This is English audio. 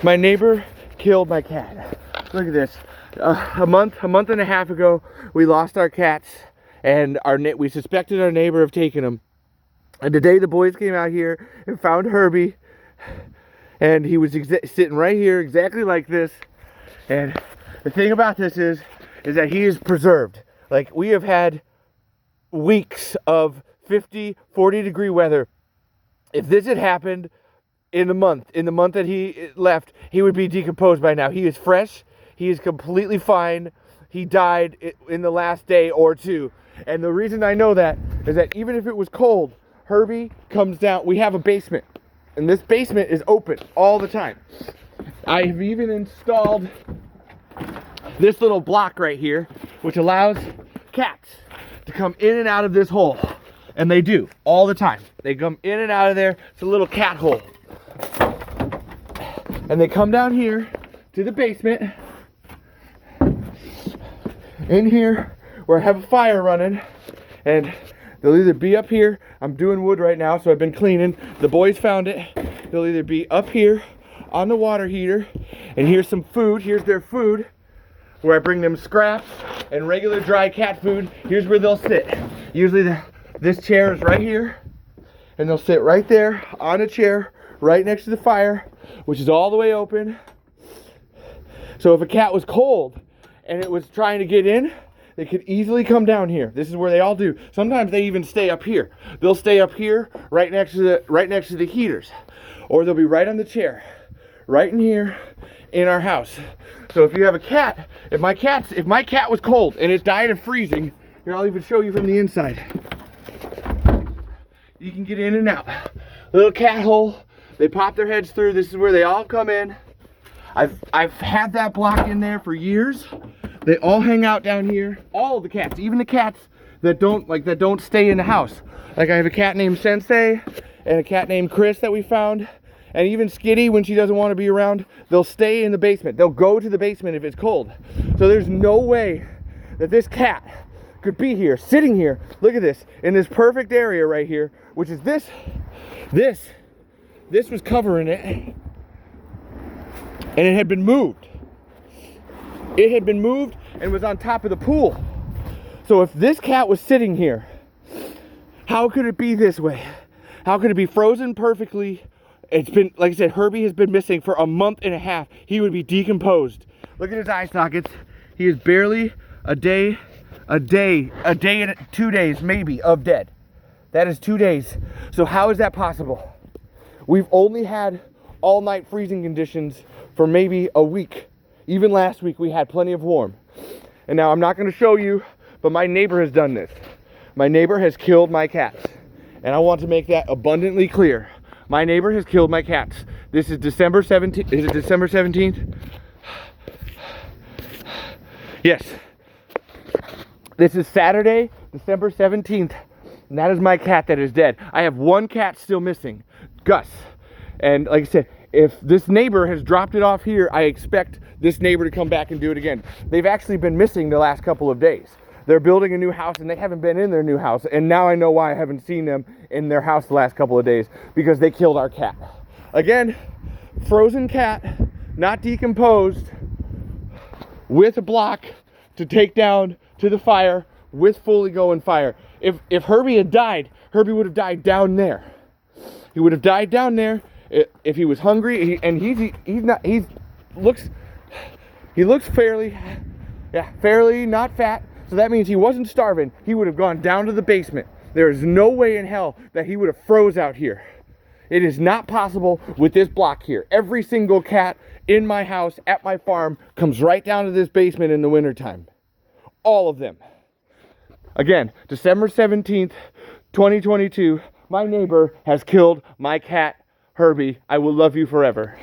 My neighbor killed my cat. Look at this. A month and a half ago, we lost our cats, and we suspected our neighbor of taking them. And today the boys came out here and found Herbie, and he was sitting right here exactly like this. And the thing about this is that he is preserved. Like, we have had weeks of 50, 40 degree weather. If this had happened in the month that he left, he would be decomposed by now. He is fresh. He is completely fine. He died in the last day or two. And the reason I know that is that even if it was cold, Herbie comes down. We have a basement, and this basement is open all the time. I have even installed this little block right here, which allows cats to come in and out of this hole. And they do all the time. They come in and out of there. It's a little cat hole. And they come down here to the basement. In here, where I have a fire running. And they'll either be up here. I'm doing wood right now, so I've been cleaning. The boys found it. They'll either be up here on the water heater. And here's some food. Here's their food, where I bring them scraps and regular dry cat food. Here's where they'll sit. Usually this chair is right here, and they'll sit right there on a chair right next to the fire, which is all the way open. So if a cat was cold and it was trying to get in, they could easily come down here. This is where they all do. Sometimes they even stay up here. They'll stay up here right next to the heaters, or they'll be right on the chair, right in here in our house. So if you have a cat, if my cat was cold and it died of freezing, here, I'll even show you from the inside. You can get in and out. Little cat hole. They pop their heads through. This is where they all come in. I've had that block in there for years. They all hang out down here. All of the cats, even the cats that don't stay in the house. Like, I have a cat named Sensei and a cat named Chris that we found. And even Skitty, when she doesn't want to be around, they'll stay in the basement. They'll go to the basement if it's cold. So there's no way that this cat could be here, sitting here. Look at this, in this perfect area right here, which is this was covering it, and it had been moved. It had been moved and was on top of the pool. So if this cat was sitting here, how could it be this way? How could it be frozen perfectly? It's been, like I said, Herbie has been missing for a month and a half. He would be decomposed. Look at his eye sockets. He is barely a day and 2 days maybe of dead. That is 2 days. So how is that possible? We've only had all night freezing conditions for maybe a week. Even last week we had plenty of warm. And now I'm not going to show you, but my neighbor has done this. My neighbor has killed my cats. And I want to make that abundantly clear. My neighbor has killed my cats. This is December 17th. Is it December 17th? Yes. This is Saturday, December 17th. And that is my cat that is dead. I have one cat still missing, Gus. And like I said, if this neighbor has dropped it off here, I expect this neighbor to come back and do it again. They've actually been missing the last couple of days. They're building a new house and they haven't been in their new house. And now I know why I haven't seen them in their house the last couple of days, because they killed our cat. Again, frozen cat, not decomposed, with a block to take down to the fire with fully going fire. If Herbie had died, Herbie would have died down there. He would have died down there if he was hungry. He looks fairly not fat. So that means he wasn't starving. He would have gone down to the basement. There is no way in hell that he would have froze out here. It is not possible with this block here. Every single cat in my house, at my farm, comes right down to this basement in the wintertime. All of them. Again, December 17th, 2022, my neighbor has killed my cat, Herbie. I will love you forever.